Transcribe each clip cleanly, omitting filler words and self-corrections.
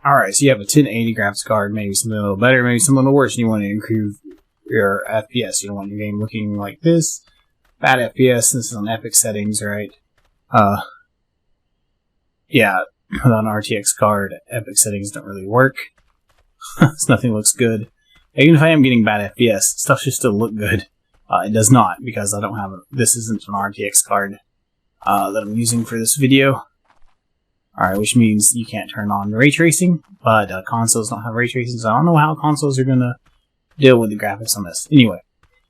Alright, so you have a 1080 graphics card, maybe something a little better, maybe something a little worse, and you want to improve your FPS. You don't want your game looking like this. Bad FPS, this is on epic settings, right? Yeah, on an RTX card, epic settings don't really work. Nothing looks good. Even if I am getting bad FPS, stuff should still look good. It does not, because I don't have this isn't an RTX card that I'm using for this video. Alright, which means you can't turn on ray tracing, but consoles don't have ray tracing, so I don't know how consoles are going to deal with the graphics on this. Anyway,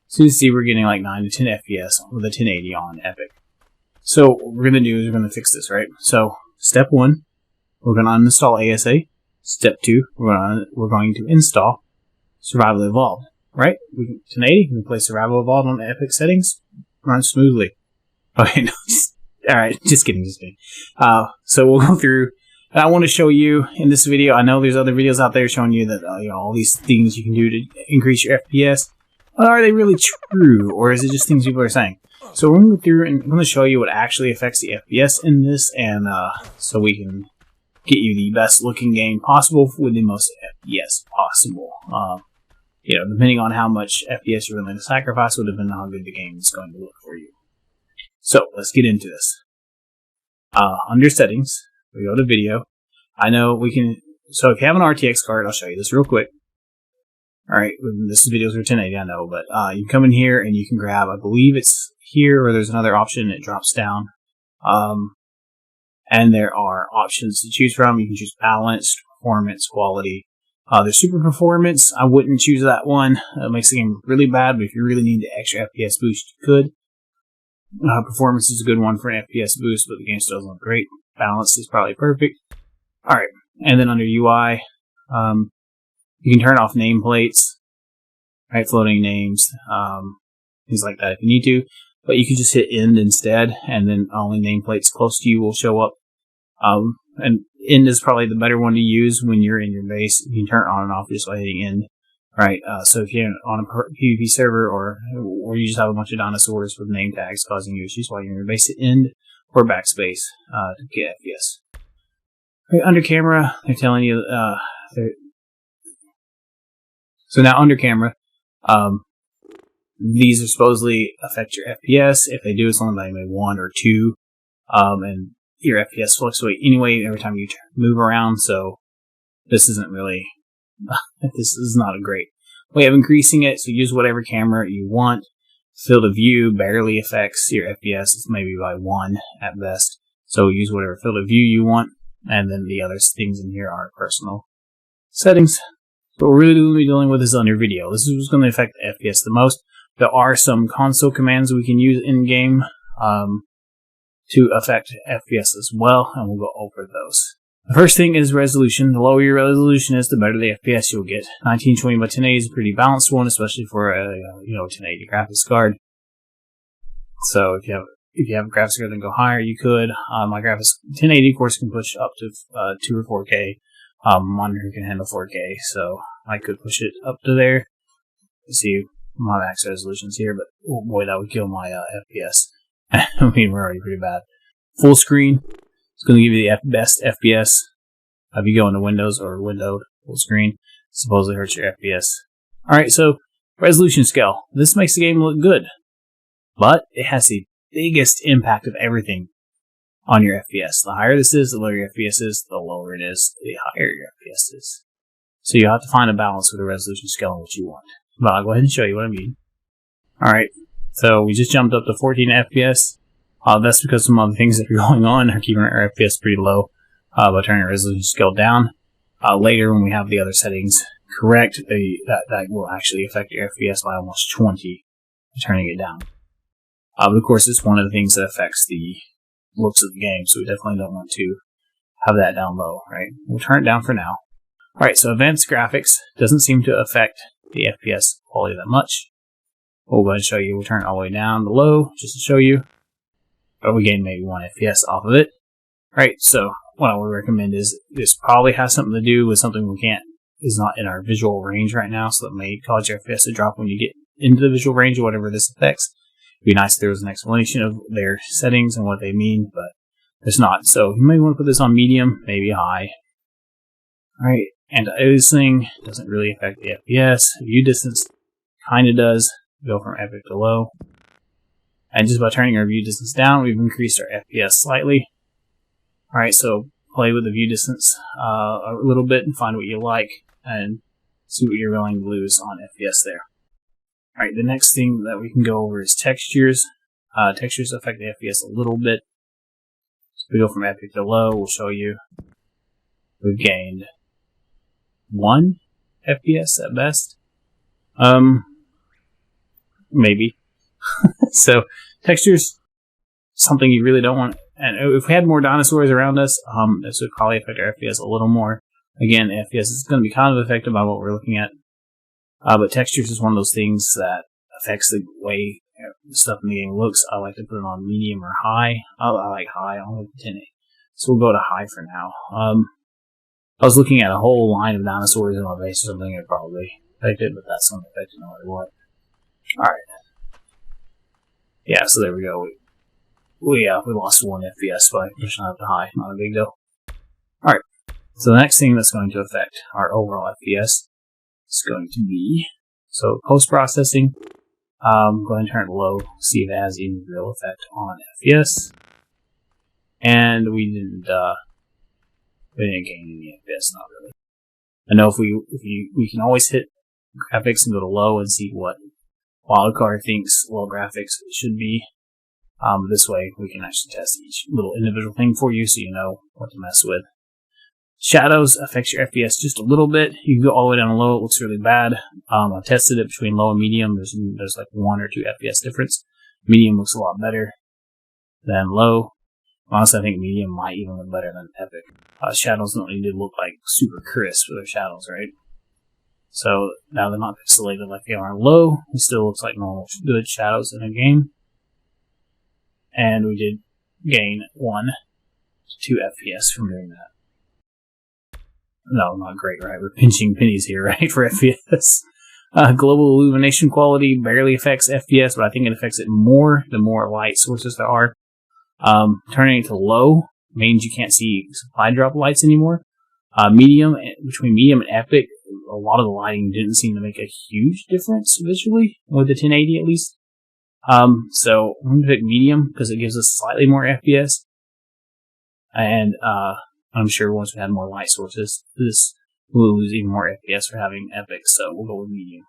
so you see we're getting like 9 to 10 FPS with a 1080 on Epic. So what we're going to do is we're going to fix this, right? So step 1, we're going to uninstall ASA. Step 2, we're going to install Survival Evolved, right? 1080, we can play Survival Evolved on the Epic settings, run smoothly. Okay, no, alright, just kidding. So we'll go through, and I want to show you in this video, I know there's other videos out there showing you that all these things you can do to increase your FPS, but are they really true, or is it just things people are saying? So we're going to go through and I'm going to show you what actually affects the FPS in this, and so we can get you the best looking game possible with the most FPS possible. Depending on how much FPS you're willing to sacrifice will depend on how good the game is going to look for you. So let's get into this. Under settings, we go to video. I know we can, so if you have an RTX card, I'll show you this real quick. Alright, this is videos for 1080, I know, but you can come in here and you can grab, I believe it's here, or there's another option, it drops down. And there are options to choose from. You can choose balanced, performance, quality. There's super performance. I wouldn't choose that one. It makes the game look really bad, but if you really need the extra FPS boost, you could. Performance is a good one for an FPS boost, but the game still doesn't look great. Balance is probably perfect. Alright, and then under UI, you can turn off nameplates, right? Floating names, things like that if you need to. But you can just hit end instead, and then only nameplates close to you will show up. And end is probably the better one to use when you're in your base. You can turn it on and off just by hitting end. Right, so if you're on a PvP server or you just have a bunch of dinosaurs with name tags causing you issues while you're in your base, hit end or backspace to get FPS. Right, under camera, they're telling you, so now under camera, these are supposedly affect your FPS. If they do, it's only by maybe 1 or 2, and your FPS fluctuate anyway every time you move around, so this isn't really, this is not a great way of increasing it, so use whatever camera you want. Field of view barely affects your FPS, it's maybe by 1 at best, so use whatever field of view you want, and then the other things in here are personal settings. So what we're really going to be dealing with is under video. This is what's going to affect the FPS the most. There are some console commands we can use in-game to affect FPS as well, and we'll go over those. The first thing is resolution. The lower your resolution is, the better the FPS you'll get. 1920 by 1080 is a pretty balanced one, especially for a 1080 graphics card. So if you have a graphics card that go higher, you could. My graphics 1080 of course can push up to 2 or 4K. Monitor can handle 4K, so I could push it up to there. You see my max resolutions here, but oh boy, that would kill my FPS. I mean, we're already pretty bad. Full screen. It's going to give you the best FPS. If you go into Windows or windowed full screen, supposedly hurts your FPS. Alright, so resolution scale. This makes the game look good, but it has the biggest impact of everything on your FPS. The higher this is, the lower your FPS is. The lower it is, the higher your FPS is. So you have to find a balance with the resolution scale and what you want. But I'll go ahead and show you what I mean. Alright, so we just jumped up to 14 FPS. That's because some other things that are going on are keeping our FPS pretty low by turning the resolution scale down. Later, when we have the other settings correct, that will actually affect your FPS by almost 20 by turning it down. But of course, it's one of the things that affects the looks of the game, so we definitely don't want to have that down low, right? We'll turn it down for now. Alright, so advanced graphics doesn't seem to affect the FPS quality that much. We'll go ahead and show you. We'll turn it all the way down to low just to show you. But we gain maybe 1 FPS off of it. Right, so what I would recommend is this probably has something to do with something is not in our visual range right now, so it may cause your FPS to drop when you get into the visual range or whatever this affects. It'd be nice if there was an explanation of their settings and what they mean, but there's not. So you may want to put this on medium, maybe high. Alright, anti-aliasing doesn't really affect the FPS. View distance kinda does. Go from epic to low. And just by turning our view distance down, we've increased our FPS slightly. Alright, so play with the view distance a little bit and find what you like and see what you're willing to lose on FPS there. Alright, the next thing that we can go over is textures. Textures affect the FPS a little bit. So if we go from epic to low, we'll show you we've gained 1 FPS at best. Maybe. So, textures, something you really don't want. And if we had more dinosaurs around us, this would probably affect our FPS a little more. Again, FPS is going to be kind of affected by what we're looking at. But textures is one of those things that affects the way stuff in the game looks. I like to put it on medium or high. I like high. I'll go to 10. So we'll go to high for now. I was looking at a whole line of dinosaurs in my base or something, it probably affected, but that's not affected no matter what. Alright. Yeah, so there we go. We lost 1 FPS by pushing up to high. Not a big deal. Alright. So the next thing that's going to affect our overall FPS is going to be, so post-processing. Go ahead and turn it low, see if it has any real effect on FPS. And we didn't gain any FPS, not really. I know if we can always hit graphics and go to low and see what wildcard thinks low graphics should be. This way we can actually test each little individual thing for you so you know what to mess with. Shadows affects your FPS just a little bit. You can go all the way down to low, it looks really bad. I've tested it between low and medium. There's like 1 or 2 FPS difference. Medium looks a lot better than low. Honestly, I think medium might even look better than epic. Shadows don't need to look like super crisp with their shadows, right? So now they're not pixelated like they are low. It still looks like normal good shadows in a game. And we did gain 1 to 2 FPS from doing that. No, not great, right? We're pinching pennies here, right, for FPS. Global illumination quality barely affects FPS, but I think it affects it more the more light sources there are. Turning it to low means you can't see supply drop lights anymore. Medium, between medium and epic, a lot of the lighting didn't seem to make a huge difference visually, with the 1080 at least. So I'm going to pick medium because it gives us slightly more FPS. And I'm sure once we have more light sources, this will lose even more FPS for having epic, so we'll go with medium.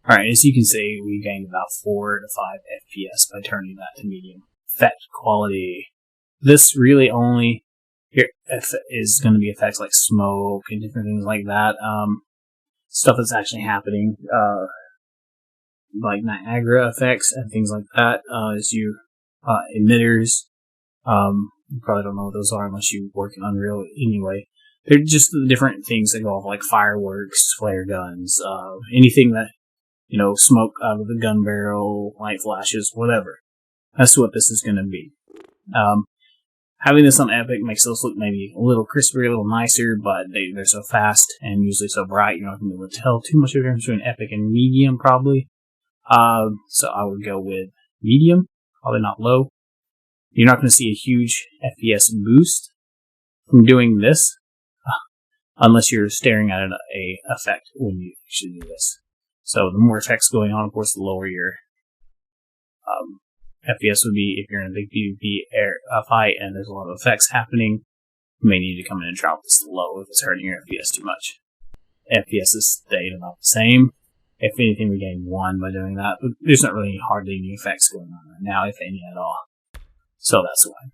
Alright, as you can see, we gained about 4 to 5 FPS by turning that to medium. Effect quality. This really only is going to be effects like smoke and different things like that. Stuff that's actually happening, like Niagara effects and things like that, emitters. You probably don't know what those are unless you work in Unreal anyway. They're just the different things that go off, like fireworks, flare guns, anything that, smoke out of the gun barrel, light flashes, whatever. That's what this is going to be. Having this on Epic makes those look maybe a little crisper, a little nicer, but they're so fast and usually so bright, you're not going to be able to tell too much of the difference between Epic and medium, probably. So I would go with medium, probably not low. You're not going to see a huge FPS boost from doing this, unless you're staring at an effect when you actually do this. So the more effects going on, of course, the lower your FPS would be. If you're in a big PvP fight and there's a lot of effects happening, you may need to come in and drop this low if it's hurting your FPS too much. FPS is stayed about the same. If anything, we gain 1 by doing that, but there's not really hardly any effects going on right now, if any at all. So that's why.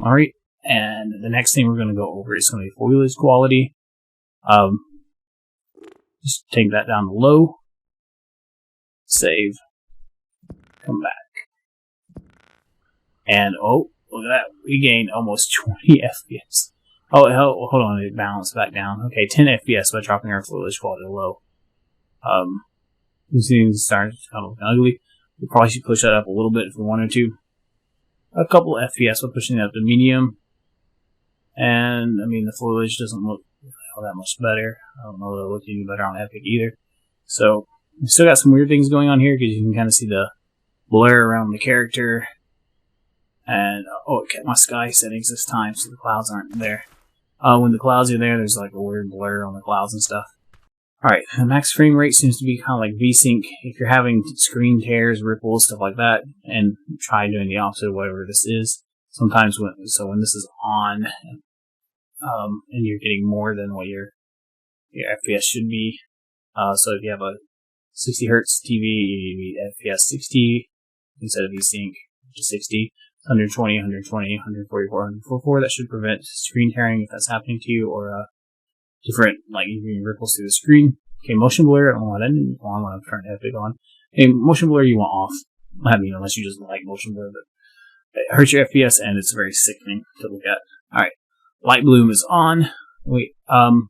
Alright, and the next thing we're going to go over is going to be foliage quality. Just take that down to low. Save. Come back. And, oh, look at that. We gained almost 20 FPS. Oh, hell, hold on, it balanced back down. Okay, 10 FPS by dropping our foliage quality low. You see things starting to kind of look ugly. We probably should push that up a little bit if we wanted to. A couple of FPS by pushing it up to medium. And, the foliage doesn't look all that much better. I don't know that it looked any better on Epic either. So, we still got some weird things going on here because you can kind of see the blur around the character. And, it kept my sky settings this time so the clouds aren't there. When the clouds are there, there's like a weird blur on the clouds and stuff. Alright, the max frame rate seems to be kind of like VSync. If you're having screen tears, ripples, stuff like that, and try doing the opposite of whatever this is. Sometimes when this is on, and you're getting more than what your FPS should be. So if you have a 60 Hz TV, you need FPS 60 instead of VSync, which is 60. 120, 120, 144, 144. That should prevent screen tearing if that's happening to you, or different, like even ripples through the screen. Okay, motion blur, I don't want that on when I'm turning Epic on. Okay, motion blur you want off. I mean, unless you just like motion blur, but it hurts your FPS and it's very sickening to look at. Alright, light bloom is on. Wait,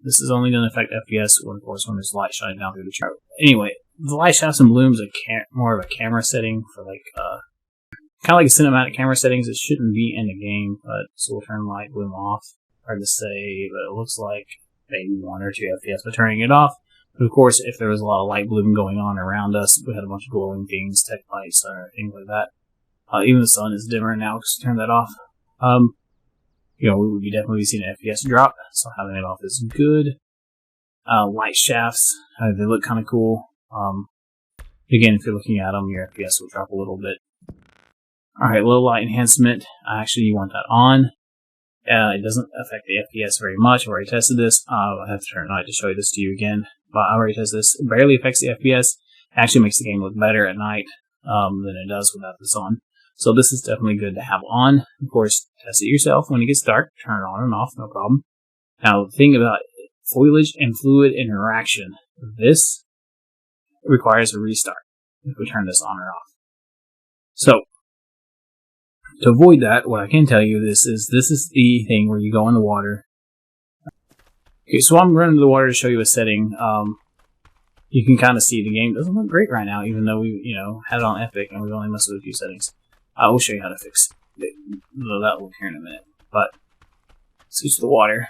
this is only going to affect FPS, of course, when there's light shining down through the tree. Anyway, the light shafts and blooms are more of a camera setting for like, kind of like a cinematic camera settings. It shouldn't be in the game, but so we'll turn light bloom off. Hard to say, but it looks like maybe 1 or 2 FPS by turning it off. But of course, if there was a lot of light bloom going on around us, we had a bunch of glowing things, tech lights, or things like that. Even the sun is dimmer now because we turned that off. We would be definitely seeing an FPS drop, so having it off is good. Light shafts, they look kind of cool. Again, if you're looking at them, your FPS will drop a little bit. Alright, low light enhancement. Actually, you want that on. It doesn't affect the FPS very much. I've already tested this. I have to turn it on to show you this to you again. But I already tested this. It barely affects the FPS. It actually makes the game look better at night than it does without this on. So this is definitely good to have on. Of course, test it yourself. When it gets dark, turn it on and off, no problem. Now, the thing about foliage and fluid interaction, this requires a restart if we turn this on or off. So, to avoid that, what I can tell you this is the thing where you go in the water. Okay, so I'm running to the water to show you a setting. You can kind of see the game doesn't look great right now, even though we had it on Epic and we've only messed with a few settings. I will show you how to fix it. That'll look here in a minute. But switch to the water,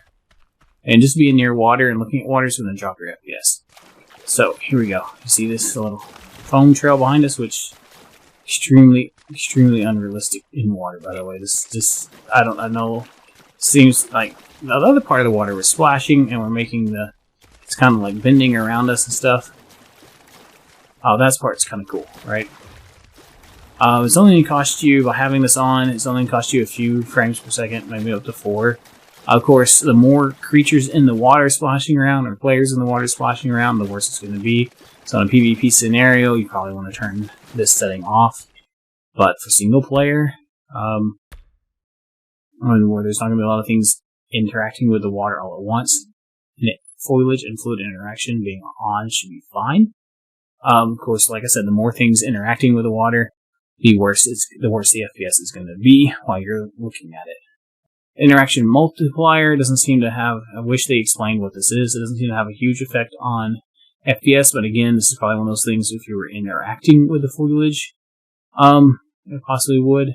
and just being near water and looking at water is going to drop your FPS. So here we go. You see this little foam trail behind us, which extremely unrealistic in water, by the way. I know, seems like the other part of the water was splashing and we're making it's kind of like bending around us and stuff. Oh, that part's kind of cool, right? It's only going to cost you, by having this on, it's only going to cost you a few frames per second, maybe up to 4. Of course, the more creatures in the water splashing around, or players in the water splashing around, the worse it's going to be. So in a PvP scenario, you probably want to turn this setting off. But for single player, where there's not going to be a lot of things interacting with the water all at once, foliage and fluid interaction being on should be fine. Of course, like I said, the more things interacting with the water, the worse the FPS is going to be while you're looking at it. Interaction multiplier doesn't seem to have, I wish they explained what this is. It doesn't seem to have a huge effect on FPS, but again, this is probably one of those things if you were interacting with the foliage, it possibly would.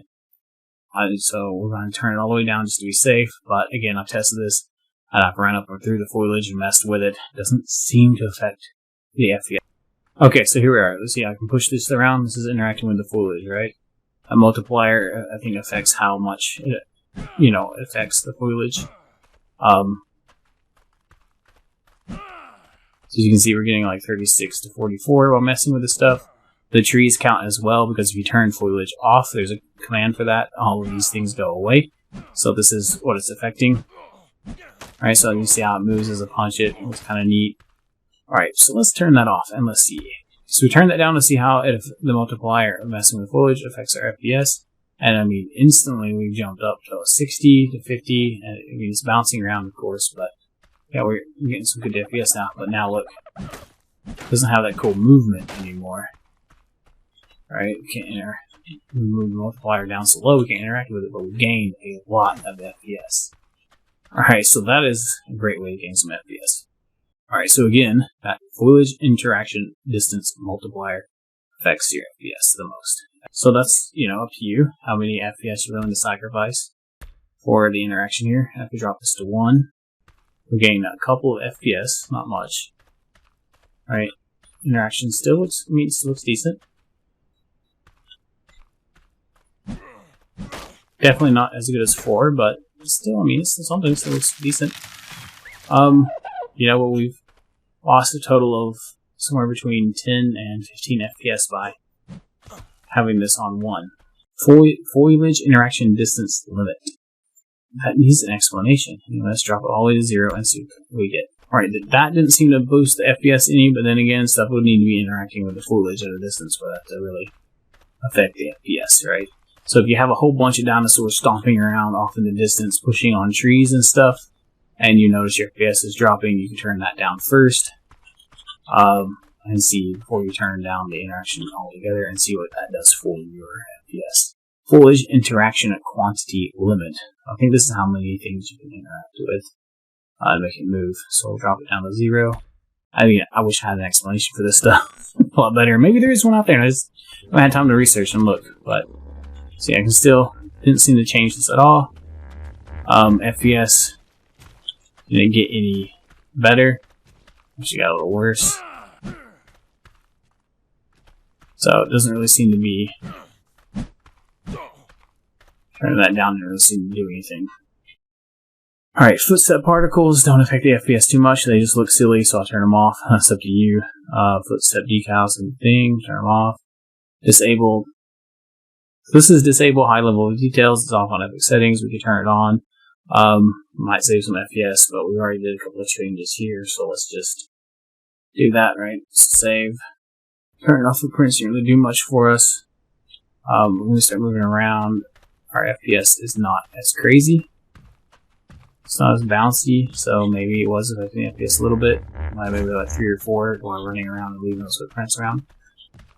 So we're going to turn it all the way down just to be safe, but again, I've tested this, and I've run up through the foliage and messed with it. It doesn't seem to affect the FPS. Okay, so here we are. Let's see, I can push this around. This is interacting with the foliage, right? A multiplier, I think, affects how much it, affects the foliage. So you can see we're getting like 36 to 44 while messing with this stuff. The trees count as well, because if you turn foliage off, there's a command for that. All of these things go away. So this is what it's affecting. Alright, so you see how it moves as I punch it. It's kind of neat. Alright, so let's turn that off and let's see. So we turn that down to see how the multiplier of messing with foliage affects our FPS. And I mean, instantly we jumped up to 60 to 50, and it's bouncing around, of course, but yeah, we're getting some good FPS now. But now look, it doesn't have that cool movement anymore. Alright, we can't move the multiplier down so low, we can't interact with it, but we gained a lot of FPS. Alright, so that is a great way to gain some FPS. Alright, so again, that foliage interaction distance multiplier affects your FPS the most. So that's, up to you, how many FPS you're willing to sacrifice for the interaction here. If we drop this to 1, we gain a couple of FPS, not much. Alright, interaction still looks decent. Definitely not as good as 4, but still, I mean, it's something that looks decent. You know what, we've lost a total of somewhere between 10 and 15 FPS by having this on 1. Foliage interaction distance limit. That needs an explanation. You know, let's drop it all the way to 0 and see what we get. Alright, that didn't seem to boost the FPS any, but then again, stuff would need to be interacting with the foliage at a distance for that to really affect the FPS, right? So if you have a whole bunch of dinosaurs stomping around off in the distance, pushing on trees and stuff, and you notice your FPS is dropping, you can turn that down first. And see before you turn down the interaction altogether and see what that does for your FPS. Foliage interaction quantity limit. I think this is how many things you can interact with to make it move. So we'll drop it down to 0. I mean, I wish I had an explanation for this stuff a lot better. Maybe there is one out there. I just haven't had time to research and look. But see, I can still didn't seem to change this at all. FPS didn't get any better. Actually got a little worse. So it doesn't really seem to be turning that down. Doesn't really seem to do anything. Alright, footstep particles don't affect the FPS too much. They just look silly, so I'll turn them off. That's up to you. Footstep decals and thing, turn them off. Disable. This is disable high level of details. It's off on epic settings. We can turn it on. Might save some FPS, but we already did a couple of changes here, so let's just do that, right? Save. Turn off footprints didn't really do much for us. When we start moving around, our FPS is not as crazy. It's not as bouncy, so maybe it was affecting the FPS a little bit. Maybe like 3 or 4 while running around and leaving those footprints around.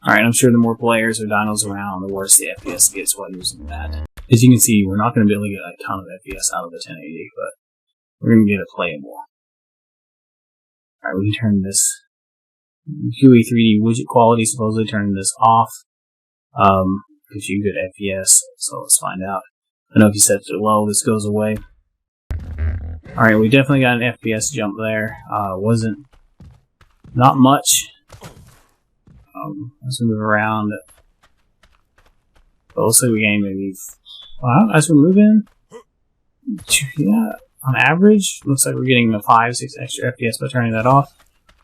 Alright, I'm sure the more players or dinos around, the worse the FPS gets while using that. As you can see, we're not going to be able to get a ton of FPS out of the 1080, but we're going to get it playable. Alright, we can turn this GUI 3D widget quality, supposedly turning this off. Gives you good FPS, so let's find out. I know if you set it to low, this goes away. Alright, we definitely got an FPS jump there. Wasn't not much. As we move around, but looks like we gained maybe. Well, as we're moving, yeah, on average, looks like we're getting a 5-6 extra FPS by turning that off.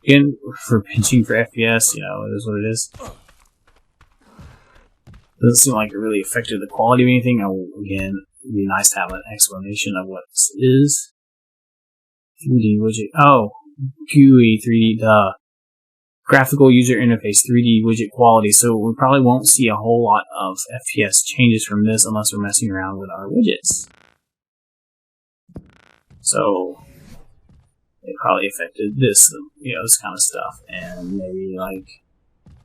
Again, for pinching for FPS, you know, it is what it is. Doesn't seem like it really affected the quality of anything. Again, it'd be nice to have an explanation of what this is. 3D widget. Oh, GUI 3D. Duh. Graphical user interface 3D widget quality. So we probably won't see a whole lot of FPS changes from this unless we're messing around with our widgets. So it probably affected this, you know, this kind of stuff, and maybe like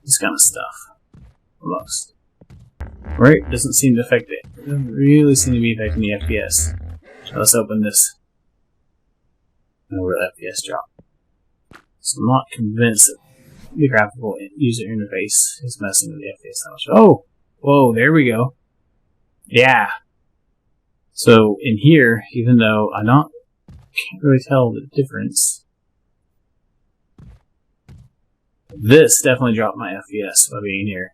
this kind of stuff most. Right? Doesn't seem to affect it. It doesn't really seem to be affecting the FPS. So let's open this. And where the FPS drop. So I'm not convinced that the graphical user interface is messing with the FPS that much. Oh! Whoa, there we go. Yeah. So in here, even though I can't really tell the difference, this definitely dropped my FPS by being here.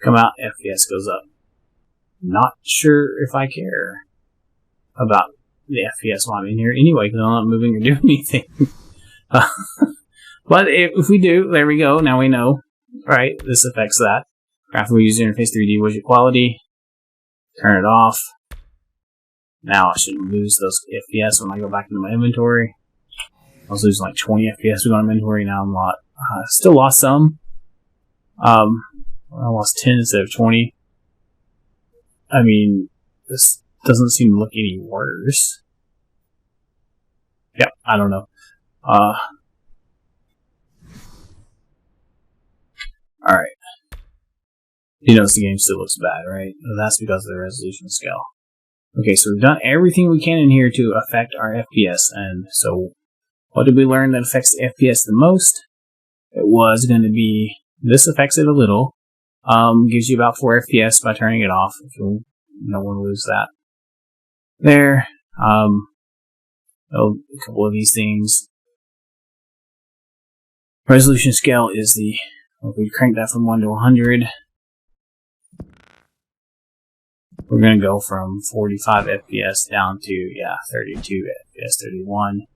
Come out, FPS goes up. Not sure if I care about the FPS while I'm in here anyway, because I'm not moving or doing anything. But if we do, there we go. Now we know. Right, this affects that. Graphical user interface 3D widget quality. Turn it off. Now I shouldn't lose those FPS when I go back into my inventory. I was losing like 20 FPS with my inventory. Now I'm still lost some. I lost 10 instead of 20. I mean, this doesn't seem to look any worse. Yep, I don't know. Alright. You notice the game still looks bad, right? Well, that's because of the resolution scale. Okay, so we've done everything we can in here to affect our FPS, and so what did we learn that affects the FPS the most? It was going to be, this affects it a little. Gives you about 4 FPS by turning it off, if you don't want to lose that. There. A couple of these things. Resolution scale is the, if we crank that from 1 to 100, we're going to go from 45 FPS down to, 32 FPS, 31.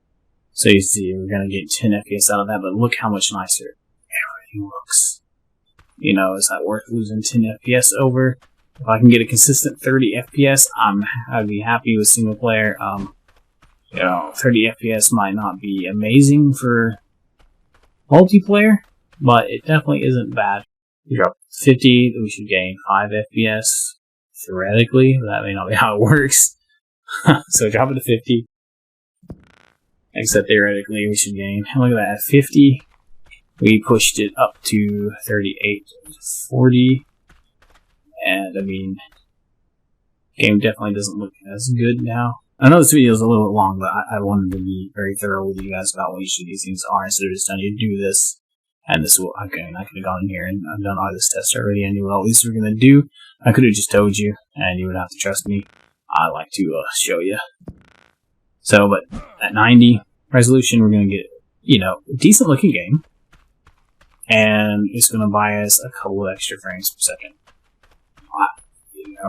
So you see, we're going to get 10 FPS out of that, but look how much nicer everything looks. You know, is that worth losing 10 FPS over? If I can get a consistent 30 FPS, I'd be happy with single player. 30 FPS might not be amazing for multiplayer, but it definitely isn't bad. We drop 50, we should gain 5 FPS. Theoretically, that may not be how it works. So drop it to 50. Except theoretically, we should gain. Look at that, at 50, we pushed it up to 38, 40. And I mean, game definitely doesn't look as good now. I know this video is a little bit long, but I wanted to be very thorough with you guys about what each of these things are instead of just telling you to do this. And this will, okay, I could have gone in here and I've done all this test already. I knew what all these were going to do. I could have just told you, and you would have to trust me. I like to show you. So, but at 90 resolution, we're going to get, a decent looking game. And it's going to buy us a couple of extra frames per second.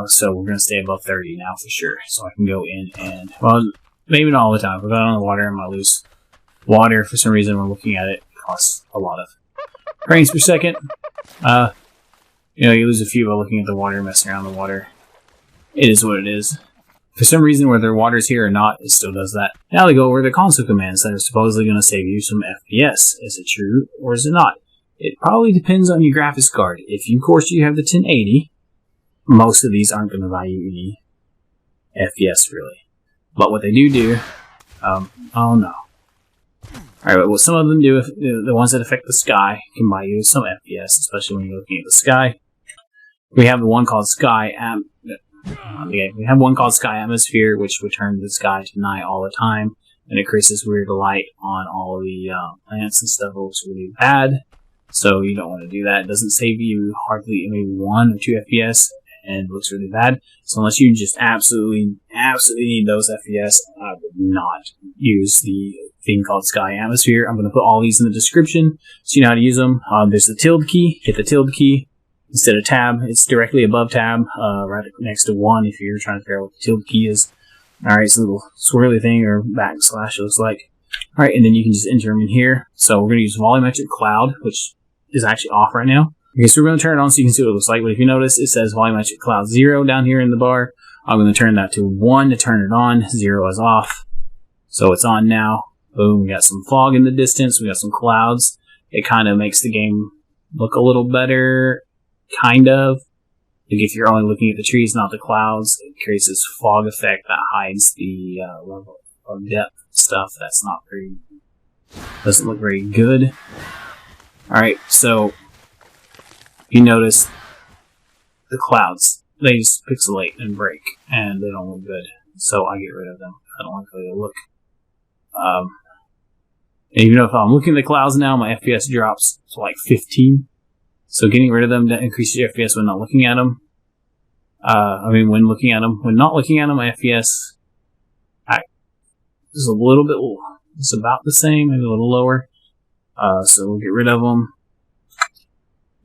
So we're going to stay above 30 now for sure. So I can go in and, well, maybe not all the time. If I got on the water, I might lose water. For some reason, we're looking at it. Costs a lot of frames per second. You lose a few by looking at the water, messing around the water. It is what it is. For some reason, whether water's here or not, it still does that. Now we go over the console commands that are supposedly going to save you some FPS. Is it true or is it not? It probably depends on your graphics card. If you, of course, you have the 1080, most of these aren't going to value any FPS really. But what they do, oh no. Alright, what some of them do, the ones that affect the sky, can buy you some FPS, especially when you're looking at the sky. We have the one called we have one called SkyAtmosphere, which would turn the sky to night all the time, and it creates this weird light on all the plants and stuff. It looks really bad, so you don't want to do that. It doesn't save you hardly maybe 1 or 2 FPS, and it looks really bad. So unless you just absolutely need those FPS, I would not use the thing called SkyAtmosphere. I'm going to put all these in the description so you know how to use them. There's the tilde key. Hit the tilde key instead of tab. It's directly above tab, right next to 1 if you're trying to figure out what the tilde key is. Alright, it's a little swirly thing, or backslash it looks like. Alright, and then you can just enter them in here. So we're going to use WolumetricCloud, which is actually off right now. Okay, so we're going to turn it on so you can see what it looks like. But if you notice, it says WolumetricCloud 0 down here in the bar. I'm going to turn that to 1 to turn it on. 0 is off. So it's on now. Boom, we got some fog in the distance. We got some clouds. It kind of makes the game look a little better, kind of. Like if you're only looking at the trees, not the clouds, it creates this fog effect that hides the level of depth stuff. That's not very, doesn't look very good. Alright, so you notice the clouds, they just pixelate and break, and they don't look good. So I get rid of them. I don't like the way they look. And even if I'm looking at the clouds now, my FPS drops to like 15. So getting rid of them increases your FPS when not looking at them. When looking at them. When not looking at them, my FPS is a little bit, it's about the same, maybe a little lower. So we'll get rid of them.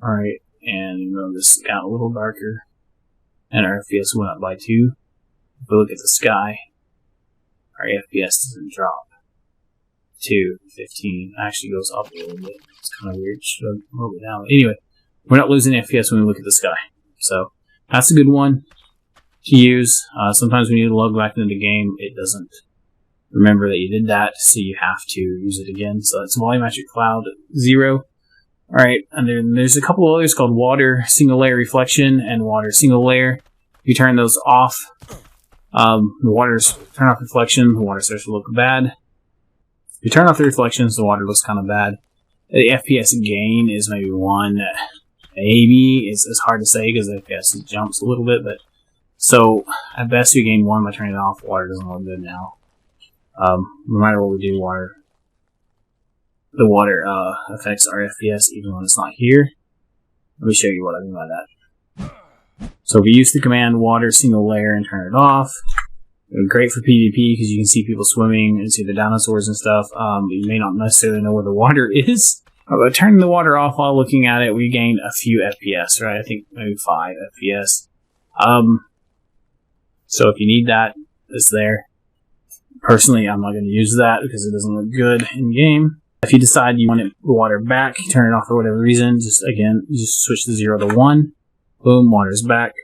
Alright, and this got a little darker. And our FPS went up by 2. If we look at the sky, our FPS doesn't drop to 15. It actually goes up a little bit. It's kind of weird. Should have a little bit down. Anyway, we're not losing FPS when we look at the sky. So that's a good one to use. Sometimes when you log back into the game, it doesn't remember that you did that, so you have to use it again. So that's WolumetricCloud 0. Alright, and then there's a couple of others called r.Water.SingleLayer.Reflection and r.SingleLayer. If you turn those off, turn off reflection, the water starts to look bad. If you turn off the reflections, the water looks kind of bad. The FPS gain is maybe 1, maybe. It's hard to say because the FPS jumps a little bit, but so at best you gain 1 by turning it off. Water doesn't look good now. No matter what we do, the water affects our FPS even when it's not here. Let me show you what I mean by that. So if you use the command r.SingleLayer and turn it off, it's great for PvP because you can see people swimming and see the dinosaurs and stuff. You may not necessarily know where the water is. But turning the water off while looking at it, we gain a few FPS, right? I think maybe 5 FPS. So if you need that, it's there. Personally, I'm not going to use that because it doesn't look good in game. If you decide you want the water back, turn it off for whatever reason, just switch the 0 to 1. Boom, water's back.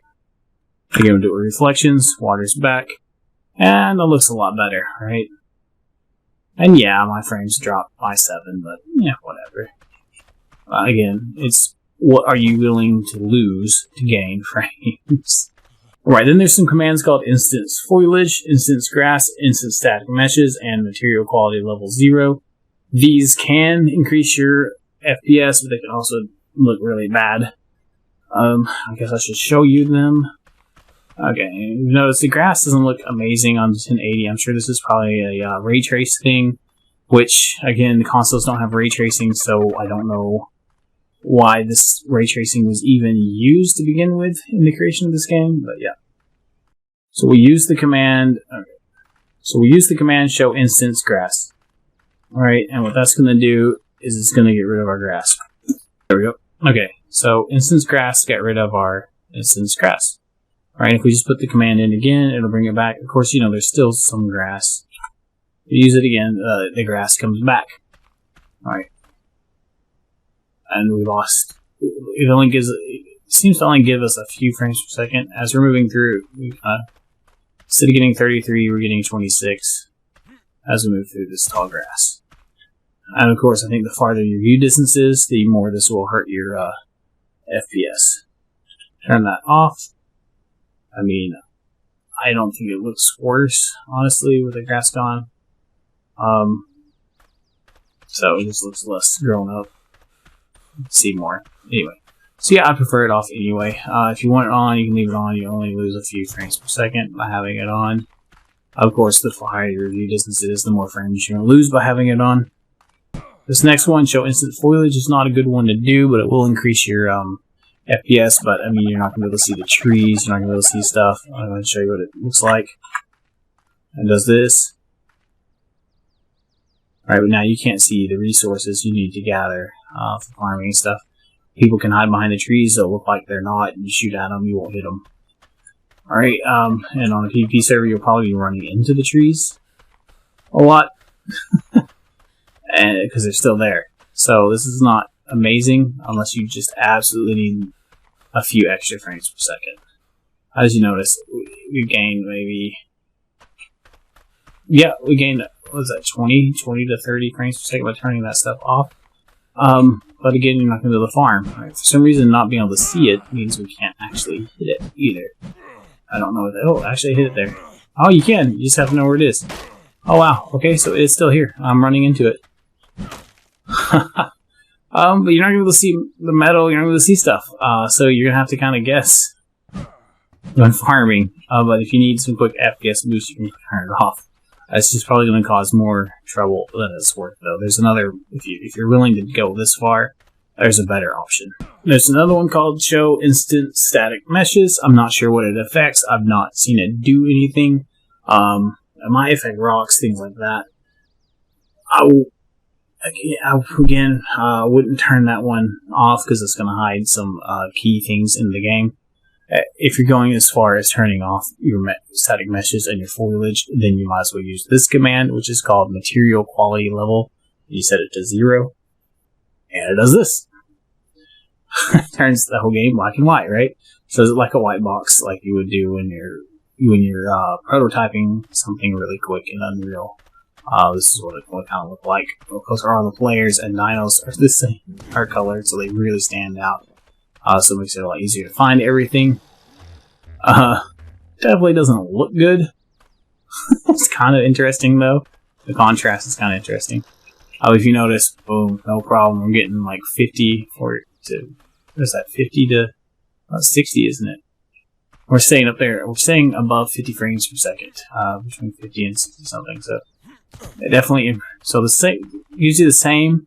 Again, we'll do reflections, water's back. And it looks a lot better, right? And yeah, my frames dropped by 7, but yeah, whatever. Again, it's what are you willing to lose to gain frames? Right, then there's some commands called instance foliage, instance grass, instance static meshes, and material quality level 0. These can increase your FPS, but they can also look really bad. I guess I should show you them. Okay, you notice the grass doesn't look amazing on 1080. I'm sure this is probably a ray trace thing, which, again, the consoles don't have ray tracing, so I don't know why this ray tracing was even used to begin with in the creation of this game, but yeah. So we use the command. Okay. So we use the command show instance grass. All right, and what that's going to do is it's going to get rid of our grass. There we go. Okay, so instance grass got rid of our instance grass. All right, if we just put the command in again, it'll bring it back. Of course, there's still some grass. If you use it again, the grass comes back. All right. And we lost. It seems to only give us a few frames per second. As we're moving through, instead of getting 33, we're getting 26 as we move through this tall grass. And of course, I think the farther your view distance is, the more this will hurt your FPS. Turn that off. I mean, I don't think it looks worse, honestly, with the grass gone. So it just looks less grown up. See more. Anyway, so yeah, I prefer it off anyway. If you want it on, you can leave it on. You only lose a few frames per second by having it on. Of course, the higher your view distance is, the more frames you're going to lose by having it on. This next one, show instant foliage, is not a good one to do, but it will increase your FPS. But I mean, you're not going to be able to see the trees. You're not going to be able to see stuff. I'm going to show you what it looks like. It does this. Alright, but now you can't see the resources you need to gather for farming and stuff. People can hide behind the trees, they'll look like they're not, and you shoot at them, you won't hit them. Alright, and on a PvP server, you'll probably be running into the trees a lot, and because they're still there. So this is not amazing, unless you just absolutely need a few extra frames per second. As you notice, we gained maybe... Yeah, we gained... What was that, 20 to 30 frames per second by turning that stuff off. But again, you're not going to be able to farm. Right? For some reason, not being able to see it means we can't actually hit it either. I don't know what that... Oh, actually I hit it there. Oh, you can. You just have to know where it is. Oh, wow. Okay, so it's still here. I'm running into it. But you're not going to be able to see the metal. You're not going to be able to see stuff. So you're going to have to kind of guess when farming. But if you need some quick FPS boost, you can turn it off. It's just probably going to cause more trouble than it's worth, though. There's another, if you're willing to go this far, there's a better option. There's another one called Show Instant Static Meshes. I'm not sure what it affects. I've not seen it do anything. It might affect rocks, things like that. I wouldn't turn that one off because it's going to hide some key things in the game. If you're going as far as turning off your static meshes and your foliage, then you might as well use this command, which is called material quality level. You set it to 0, and it does this. It turns the whole game black and white, right? So it's like a white box, like you would do when you're prototyping something really quick in Unreal. This is what it will kind of look like. Of course, all the players and dinos are the same, are colored, so they really stand out. So it makes it a lot easier to find everything. Definitely doesn't look good. It's kind of interesting, though. The contrast is kind of interesting. If you notice, boom, no problem. We're getting like 50 what is that, 50 to 60, isn't it? We're staying up there. We're staying above 50 frames per second, between 50 and 60 something. So it definitely, usually the same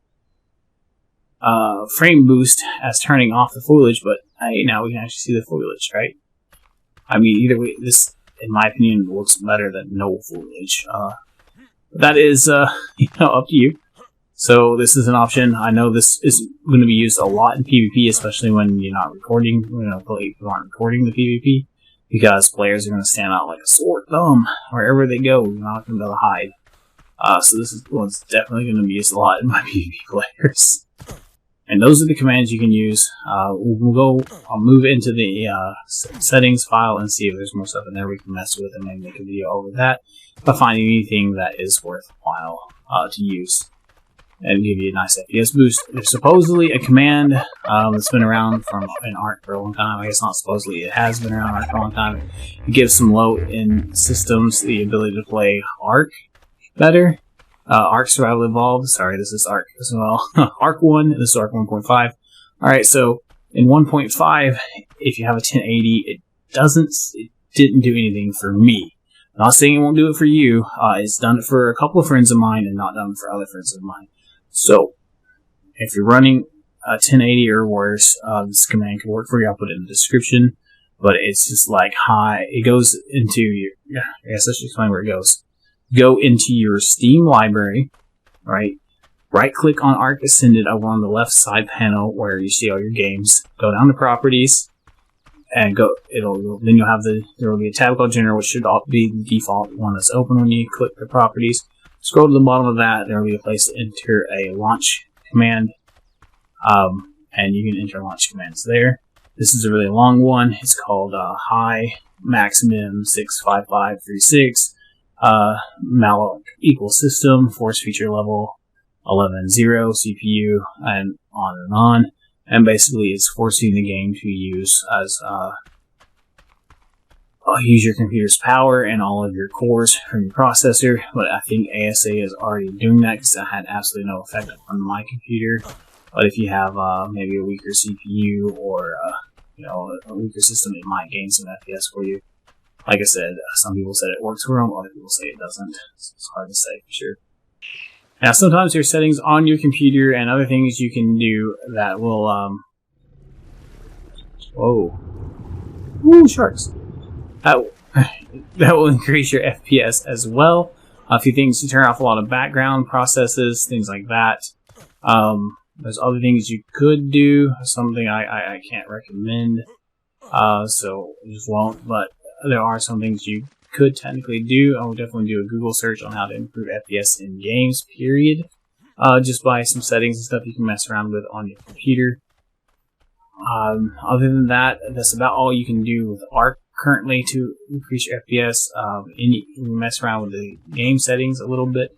frame boost as turning off the foliage, but hey, now we can actually see the foliage, right? I mean, either way, this, in my opinion, looks better than no foliage. That is, up to you. So this is an option. I know this is going to be used a lot in PvP, especially when you're not recording. People aren't recording the PvP. because players are going to stand out like a sore thumb wherever they go. You're not going to be able to hide. So this is one's definitely going to be used a lot in my PvP players. And those are the commands you can use. I'll move into the settings file and see if there's more stuff in there we can mess with, and maybe make a video over that if I find anything that is worthwhile to use and give you a nice FPS boost. There's supposedly a command that's been around in Ark for a long time. I guess not supposedly, it has been around in Ark for a long time. It gives some low-end systems the ability to play Ark better. Ark Survival Evolved. Sorry, this is Ark as well. Ark 1, this is Ark 1.5. Alright, so in 1.5, if you have a 1080, it didn't do anything for me. I'm not saying it won't do it for you. It's done it for a couple of friends of mine and not done it for other friends of mine. So, if you're running a 1080 or worse, this command can work for you. I'll put it in the description. But it's just like high. It goes into your. I guess I should explain where it goes. Go into your Steam library, right? Right click on Ark Ascended over on the left side panel where you see all your games. Go down to properties and go. Then you'll have there will be a tab called General, which should be the default one that's open when you click the properties. Scroll to the bottom of that. There will be a place to enter a launch command, and you can enter launch commands there. This is a really long one. It's called high maximum 65536. Malloc equal system, force feature level 11.0, CPU, and on. And basically, it's forcing the game to use your computer's power and all of your cores from your processor. But I think ASA is already doing that because that had absolutely no effect on my computer. But if you have maybe a weaker CPU or a weaker system, it might gain some FPS for you. Like I said, some people said it works for them, other people say it doesn't. It's hard to say for sure. Now, sometimes there's settings on your computer and other things you can do that will, Ooh, sharks. That will increase your FPS as well. A few things to turn off a lot of background processes, things like that. There's other things you could do, something I can't recommend, so I just won't, but there are some things you could technically do. I will definitely do a Google search on how to improve FPS in games, period. Just by some settings and stuff you can mess around with on your computer. Other than that, that's about all you can do with Ark currently to increase your FPS. You can mess around with the game settings a little bit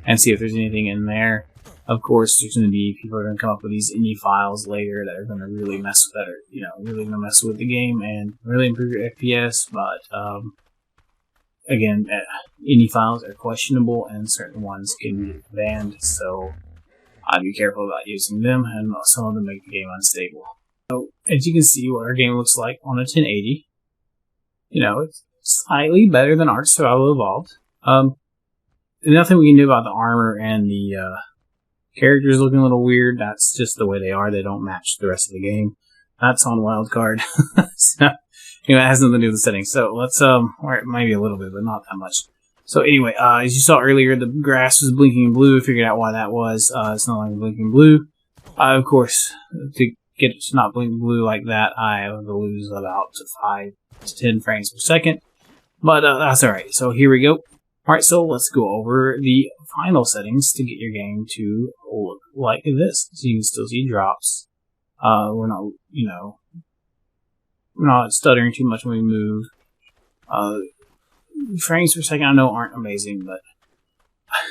and see if there's anything in there. Of course, there's going to be people are going to come up with these INI files later that are going to really mess with the game and really improve your FPS. But again, INI files are questionable, and certain ones can get banned. So be careful about using them, and some of them make the game unstable. So as you can see, what our game looks like on a 1080. It's slightly better than Ark Survival Evolved. There's nothing we can do about the armor and the characters looking a little weird. That's just the way they are. They don't match the rest of the game. That's on wildcard. So, anyway, it has nothing to do with the settings. So let's, or maybe a little bit, but not that much. So anyway, as you saw earlier, the grass was blinking blue. Figured out why that was. It's no longer blinking blue. Of course, to get it to not blink blue like that, I have to lose about 5 to 10 frames per second. But that's alright. So here we go. Alright, so let's go over the final settings to get your game to look like this. So you can still see drops. We're not stuttering too much when we move. Frames per second I know aren't amazing, but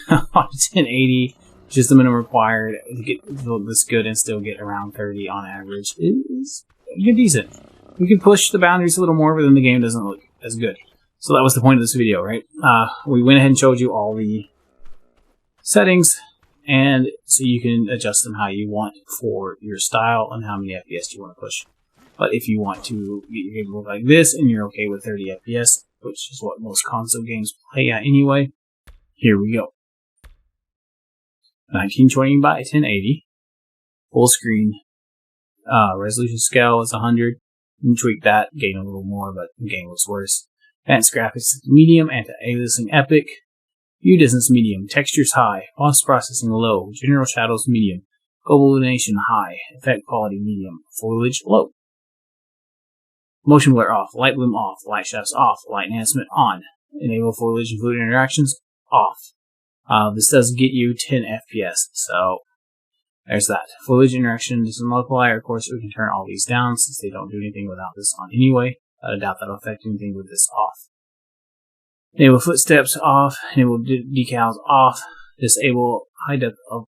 on 1080, just the minimum required to get this good and still get around 30 on average is decent. We can push the boundaries a little more, but then the game doesn't look as good. So that was the point of this video, right? We went ahead and showed you all the settings, and so you can adjust them how you want for your style and how many FPS you want to push. But if you want to get your game to look like this and you're okay with 30 FPS, which is what most console games play at anyway, here we go. 1920 by 1080, full screen, resolution scale is 100. You can tweak that, gain a little more, but the game looks worse. Advanced graphics medium, anti-aliasing epic, view distance medium, textures high, post processing low, general shadows medium, global illumination high, effect quality medium, foliage low. Motion blur off, light bloom off, light shafts off, light enhancement on. Enable foliage and fluid interactions off. This does get you 10 FPS, so there's that. Foliage interaction, this is a multiplier. Of course, we can turn all these down since they don't do anything without this on anyway. I doubt that'll affect anything with this off. Enable footsteps off, enable decals off, disable high depth of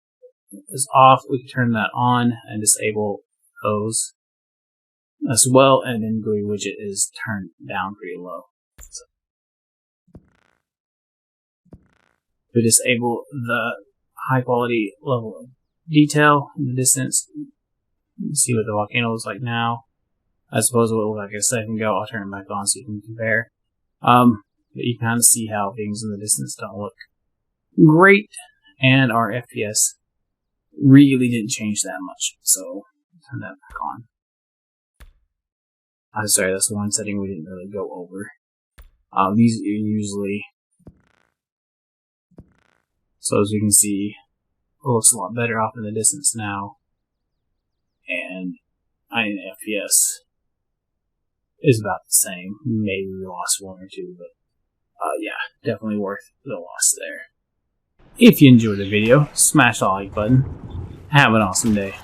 is off. We can turn that on and disable those as well, and then GUI widget is turned down pretty low. So we disable the high quality level of detail in the distance. You can see what the volcano looks like now. I suppose it will look like a second ago. I'll turn it back on so you can compare. But you can kind of see how things in the distance don't look great, and our FPS really didn't change that much. So turn that back on. I'm sorry, that's the one setting we didn't really go over. These are usually, so as we can see, it looks a lot better off in the distance now, and FPS is about the same. Maybe we lost one or two, but yeah, definitely worth the loss there. If you enjoyed the video, smash the like button. Have an awesome day.